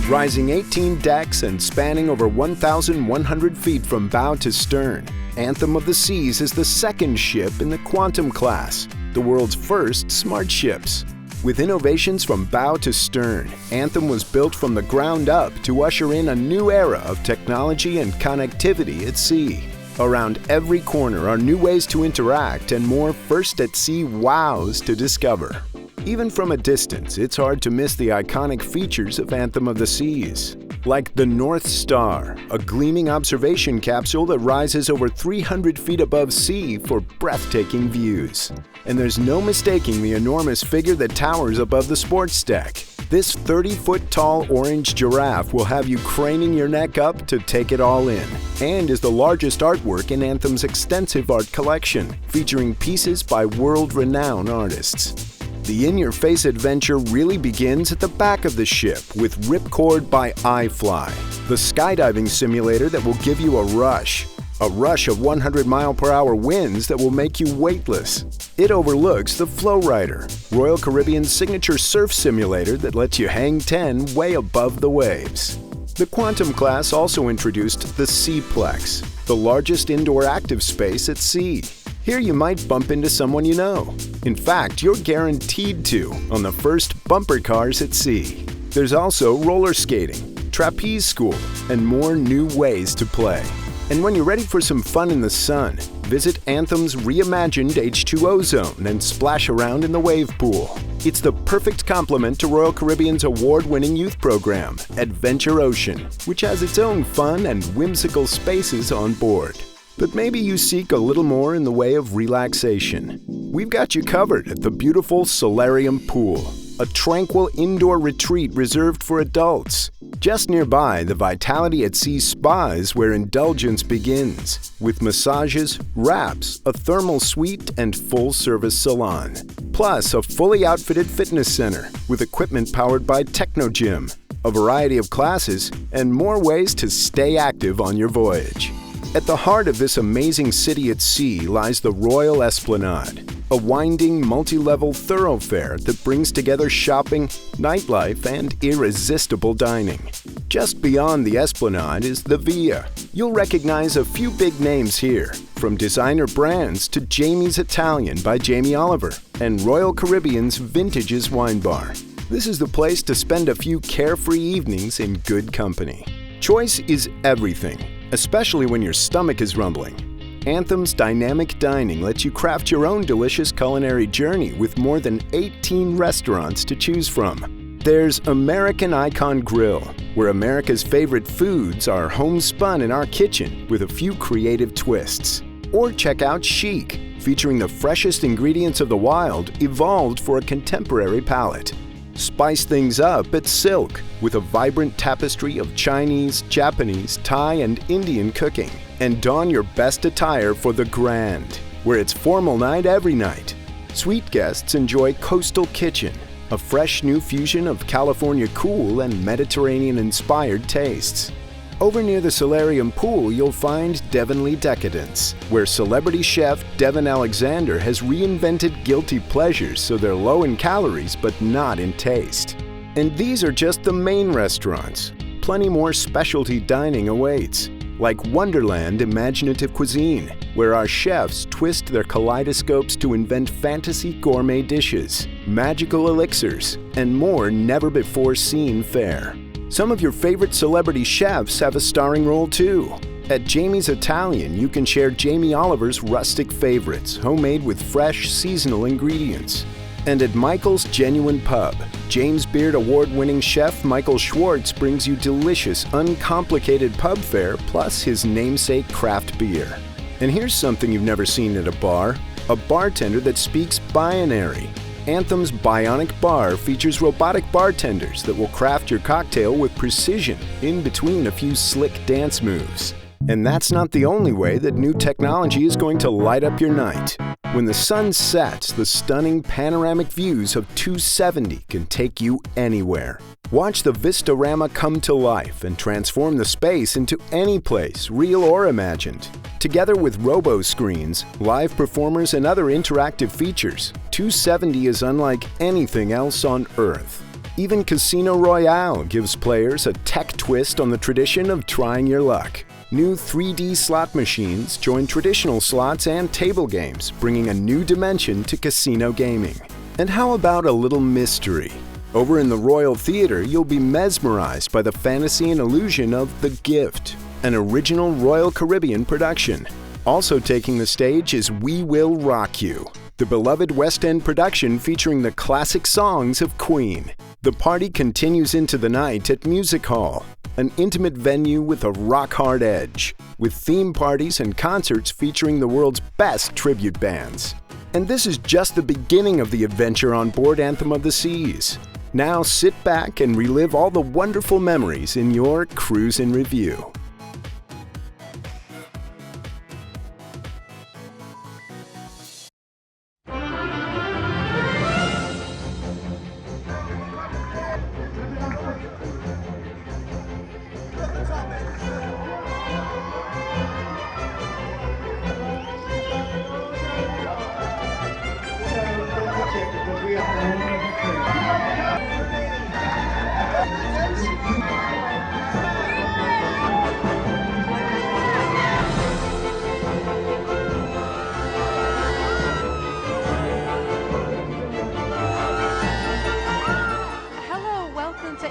Rising 18 decks and spanning over 1,100 feet from bow to stern, Anthem of the Seas is the second ship in the Quantum class, the world's first smart ships. With innovations from bow to stern, Anthem was built from the ground up to usher in a new era of technology and connectivity at sea. Around every corner are new ways to interact and more first-at-sea wows to discover. Even from a distance, it's hard to miss the iconic features of Anthem of the Seas. Like the North Star, a gleaming observation capsule that rises over 300 feet above sea for breathtaking views. And there's no mistaking the enormous figure that towers above the sports deck. This 30-foot-tall orange giraffe will have you craning your neck up to take it all in, and is the largest artwork in Anthem's extensive art collection, featuring pieces by world-renowned artists. The in-your-face adventure really begins at the back of the ship with Ripcord by iFly, the skydiving simulator that will give you a rush of 100-mile-per-hour winds that will make you weightless. It overlooks the Flow Rider, Royal Caribbean's signature surf simulator that lets you hang 10 way above the waves. The Quantum class also introduced the Seaplex, the largest indoor active space at sea. Here you might bump into someone you know. In fact, you're guaranteed to on the first bumper cars at sea. There's also roller skating, trapeze school, and more new ways to play. And when you're ready for some fun in the sun, visit Anthem's reimagined H2O zone and splash around in the wave pool. It's the perfect complement to Royal Caribbean's award-winning youth program, Adventure Ocean, which has its own fun and whimsical spaces on board. But maybe you seek a little more in the way of relaxation. We've got you covered at the beautiful Solarium Pool, a tranquil indoor retreat reserved for adults. Just nearby, the Vitality at Sea Spa is where indulgence begins, with massages, wraps, a thermal suite, and full-service salon. Plus, a fully outfitted fitness center with equipment powered by Technogym, a variety of classes, and more ways to stay active on your voyage. At the heart of this amazing city at sea lies the Royal Esplanade, a winding, multi-level thoroughfare that brings together shopping, nightlife, and irresistible dining. Just beyond the Esplanade is the Via. You'll recognize a few big names here, from designer brands to Jamie's Italian by Jamie Oliver and Royal Caribbean's Vintages Wine Bar. This is the place to spend a few carefree evenings in good company. Choice is everything, especially when your stomach is rumbling. Anthem's dynamic dining lets you craft your own delicious culinary journey with more than 18 restaurants to choose from. There's American Icon Grill, where America's favorite foods are homespun in our kitchen with a few creative twists. Or check out Chic, featuring the freshest ingredients of the wild evolved for a contemporary palate. Spice things up at Silk with a vibrant tapestry of Chinese, Japanese, Thai, and Indian cooking. And don your best attire for the Grand, where it's formal night every night. Suite guests enjoy Coastal Kitchen, a fresh new fusion of California cool and Mediterranean-inspired tastes. Over near the Solarium Pool, you'll find Devonly Decadence, where celebrity chef Devon Alexander has reinvented guilty pleasures so they're low in calories but not in taste. And these are just the main restaurants. Plenty more specialty dining awaits, like Wonderland Imaginative Cuisine, where our chefs twist their kaleidoscopes to invent fantasy gourmet dishes, magical elixirs, and more never-before-seen fare. Some of your favorite celebrity chefs have a starring role too. At Jamie's Italian, you can share Jamie Oliver's rustic favorites, homemade with fresh, seasonal ingredients. And at Michael's Genuine Pub, James Beard award-winning chef Michael Schwartz brings you delicious, uncomplicated pub fare plus his namesake craft beer. And here's something you've never seen at a bar: a bartender that speaks binary. Anthem's Bionic Bar features robotic bartenders that will craft your cocktail with precision in between a few slick dance moves. And that's not the only way that new technology is going to light up your night. When the sun sets, the stunning panoramic views of 270 can take you anywhere. Watch the Vistarama come to life and transform the space into any place, real or imagined. Together with robo-screens, live performers, and other interactive features, 270 is unlike anything else on Earth. Even Casino Royale gives players a tech twist on the tradition of trying your luck. New 3D slot machines join traditional slots and table games, bringing a new dimension to casino gaming. And how about a little mystery? Over in the Royal Theatre, you'll be mesmerized by the fantasy and illusion of The Gift, an original Royal Caribbean production. Also taking the stage is We Will Rock You, the beloved West End production featuring the classic songs of Queen. The party continues into the night at Music Hall, an intimate venue with a rock-hard edge, with theme parties and concerts featuring the world's best tribute bands. And this is just the beginning of the adventure on board Anthem of the Seas. Now sit back and relive all the wonderful memories in your cruise in review.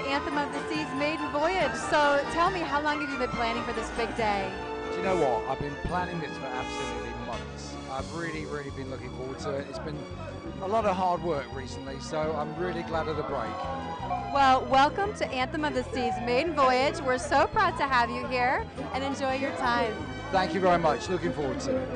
Anthem of the Seas maiden voyage. So tell me, how long have you been planning for this big day? Do you know what? I've been planning this for absolutely months. I've really been looking forward to it. It's been a lot of hard work recently, so I'm really glad of the break. Well, welcome to Anthem of the Seas maiden voyage. We're so proud to have you here, and enjoy your time. Thank you very much. Looking forward to it.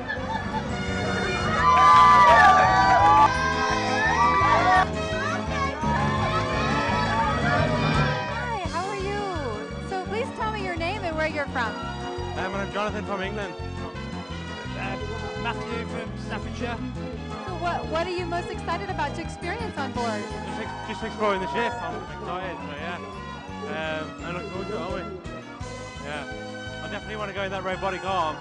Where you're from? I'm Jonathan from England. Matthew from Staffordshire. So what are you most excited about to experience on board? Just exploring the ship. I'm excited, so yeah. I look forward to it, aren't we? Yeah. I definitely want to go in that robotic arm.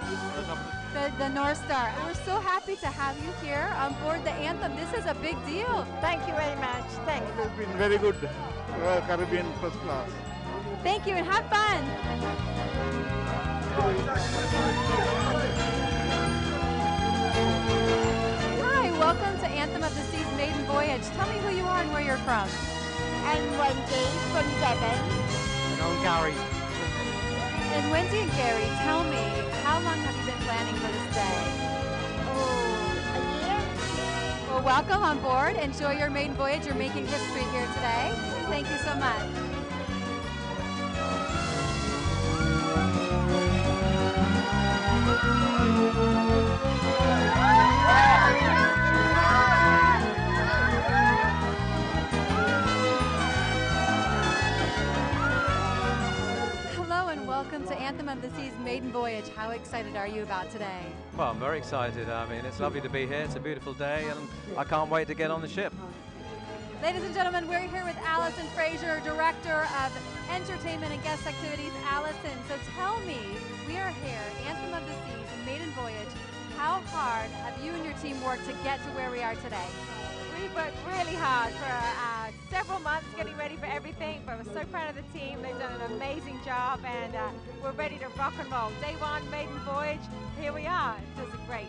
The North Star. And we're so happy to have you here on board the Anthem. This is a big deal. Thank you very much. Thanks. It's been very good. Royal Caribbean first class. Thank you and have fun. Hi, welcome to Anthem of the Seas maiden voyage. Tell me who you are and where you're from. I'm Wendy from Devon. And I'm Gary. And Wendy and Gary, tell me, how long have you been planning for this day? Oh, a year? Well, welcome on board. Enjoy your maiden voyage. You're making history here today. Thank you so much. Hello and welcome to Anthem of the Seas maiden voyage. How excited are you about today? Well, I'm very excited. I mean, it's lovely to be here. It's a beautiful day and I can't wait to get on the ship. Ladies and gentlemen, we're here with Alison Fraser, Director of Entertainment and Guest Activities. Alison, so tell me, we are here, Anthem of the Seas, maiden voyage. How hard have you and your team worked to get to where we are today? We've worked really hard for several months getting ready for everything, but we're so proud of the team. They've done an amazing job and we're ready to rock and roll. Day one, maiden voyage, here we are. It feels great.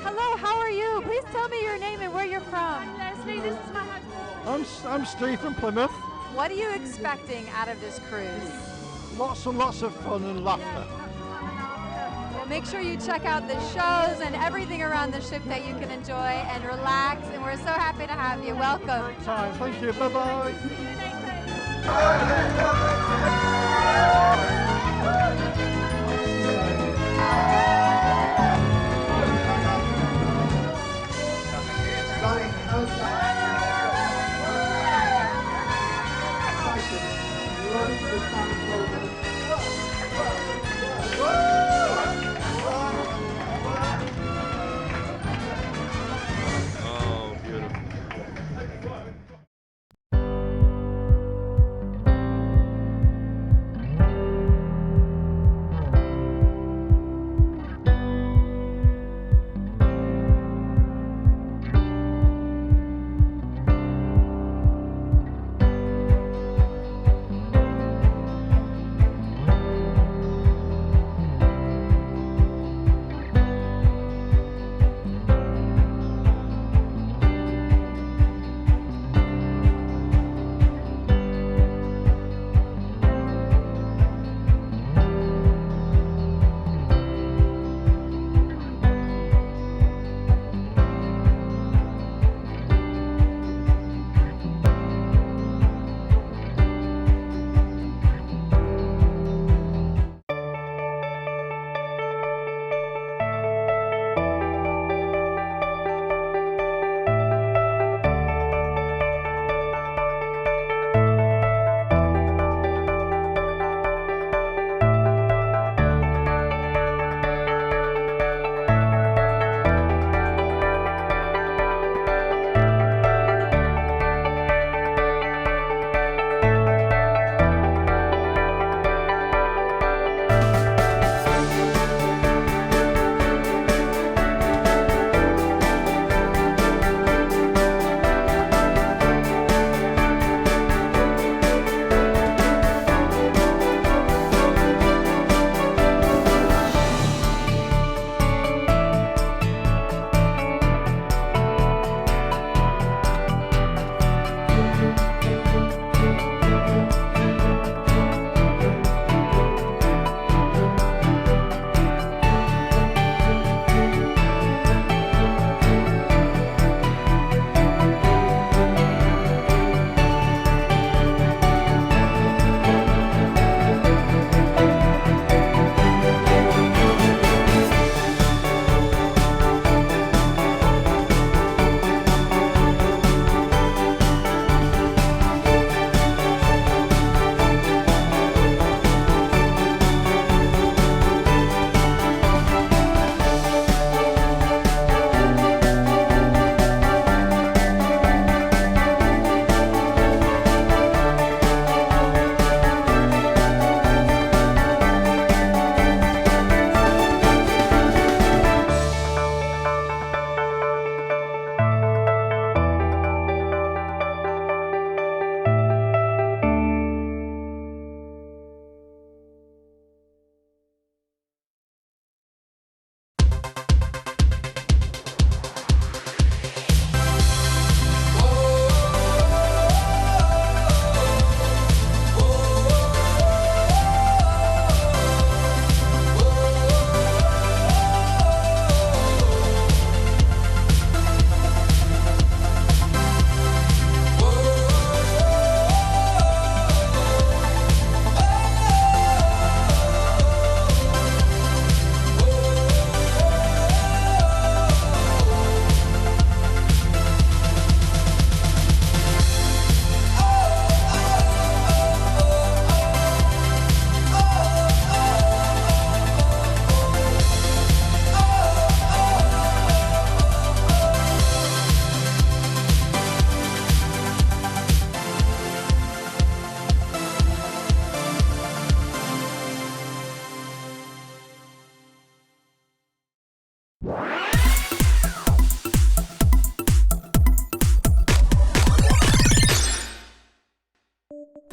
Hello, how are you? Please tell me your name and where you're from. I'm Leslie, this is my husband. I'm Steve from Plymouth. What are you expecting out of this cruise? Lots and lots of fun and laughter. Well, make sure you check out the shows and everything around the ship that you can enjoy and relax, and we're so happy to have you. Welcome. Great time. Thank you. Bye-bye.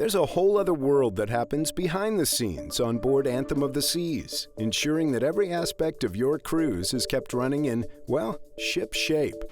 There's a whole other world that happens behind the scenes on board Anthem of the Seas, ensuring that every aspect of your cruise is kept running in, well, ship shape.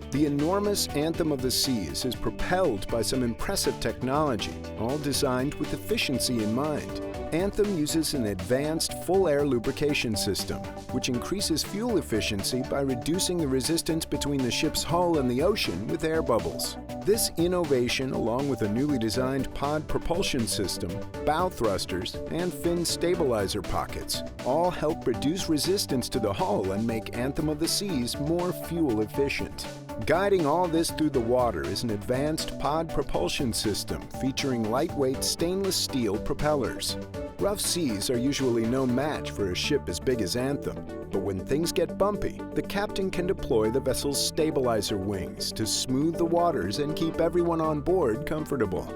The enormous Anthem of the Seas is propelled by some impressive technology, all designed with efficiency in mind. Anthem uses an advanced full-air lubrication system, which increases fuel efficiency by reducing the resistance between the ship's hull and the ocean with air bubbles. This innovation, along with a newly designed pod propulsion system, bow thrusters, and fin stabilizer pockets, all help reduce resistance to the hull and make Anthem of the Seas more fuel efficient. Guiding all this through the water is an advanced pod propulsion system featuring lightweight stainless steel propellers. Rough seas are usually no match for a ship as big as Anthem, but when things get bumpy, the captain can deploy the vessel's stabilizer wings to smooth the waters and keep everyone on board comfortable.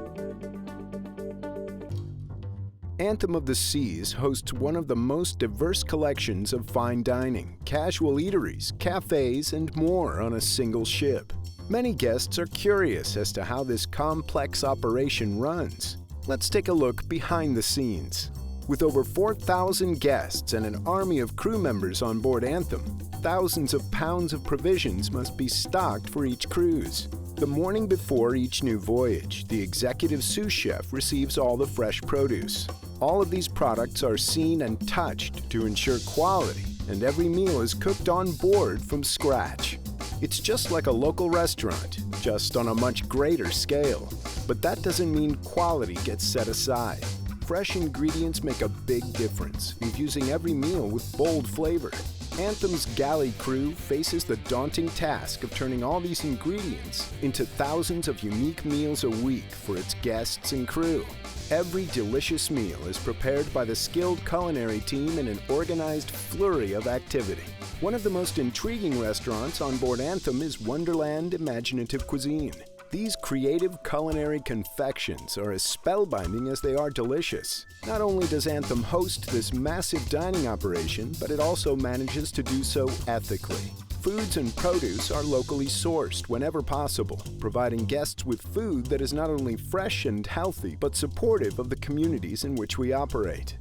Anthem of the Seas hosts one of the most diverse collections of fine dining, casual eateries, cafes, and more on a single ship. Many guests are curious as to how this complex operation runs. Let's take a look behind the scenes. With over 4,000 guests and an army of crew members on board Anthem, thousands of pounds of provisions must be stocked for each cruise. The morning before each new voyage, the executive sous chef receives all the fresh produce. All of these products are seen and touched to ensure quality, and every meal is cooked on board from scratch. It's just like a local restaurant, just on a much greater scale. But that doesn't mean quality gets set aside. Fresh ingredients make a big difference, infusing every meal with bold flavor. Anthem's galley crew faces the daunting task of turning all these ingredients into thousands of unique meals a week for its guests and crew. Every delicious meal is prepared by the skilled culinary team in an organized flurry of activity. One of the most intriguing restaurants on board Anthem is Wonderland Imaginative Cuisine. These creative culinary confections are as spellbinding as they are delicious. Not only does Anthem host this massive dining operation, but it also manages to do so ethically. Foods and produce are locally sourced whenever possible, providing guests with food that is not only fresh and healthy, but supportive of the communities in which we operate.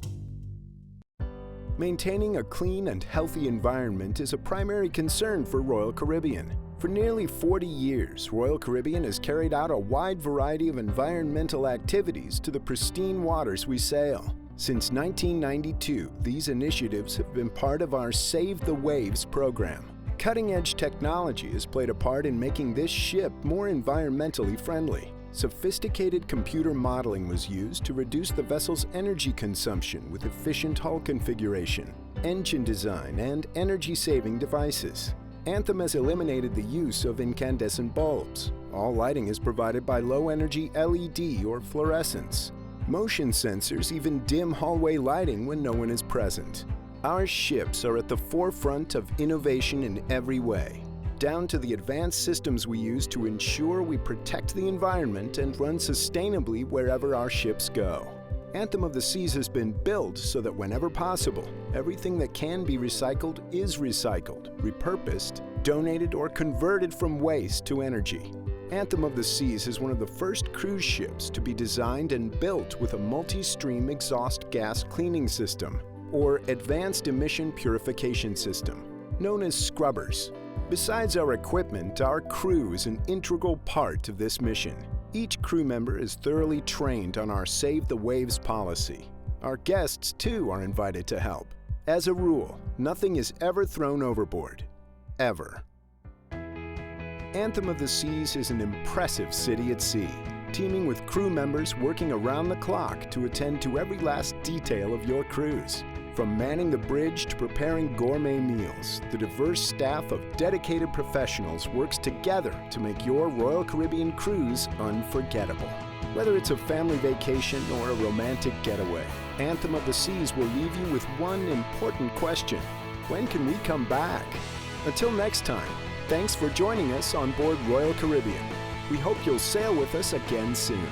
Maintaining a clean and healthy environment is a primary concern for Royal Caribbean. For nearly 40 years, Royal Caribbean has carried out a wide variety of environmental activities to the pristine waters we sail. Since 1992, these initiatives have been part of our Save the Waves program. Cutting-edge technology has played a part in making this ship more environmentally friendly. Sophisticated computer modeling was used to reduce the vessel's energy consumption with efficient hull configuration, engine design, and energy-saving devices. Anthem has eliminated the use of incandescent bulbs. All lighting is provided by low-energy LED or fluorescence. Motion sensors even dim hallway lighting when no one is present. Our ships are at the forefront of innovation in every way, down to the advanced systems we use to ensure we protect the environment and run sustainably wherever our ships go. Anthem of the Seas has been built so that whenever possible, everything that can be recycled is recycled, repurposed, donated, or converted from waste to energy. Anthem of the Seas is one of the first cruise ships to be designed and built with a multi-stream exhaust gas cleaning system, or advanced emission purification system, known as scrubbers. Besides our equipment, our crew is an integral part of this mission. Each crew member is thoroughly trained on our Save the Waves policy. Our guests, too, are invited to help. As a rule, nothing is ever thrown overboard. Ever. Anthem of the Seas is an impressive city at sea, teeming with crew members working around the clock to attend to every last detail of your cruise. From manning the bridge to preparing gourmet meals, the diverse staff of dedicated professionals works together to make your Royal Caribbean cruise unforgettable. Whether it's a family vacation or a romantic getaway, Anthem of the Seas will leave you with one important question: when can we come back? Until next time, thanks for joining us on board Royal Caribbean. We hope you'll sail with us again soon.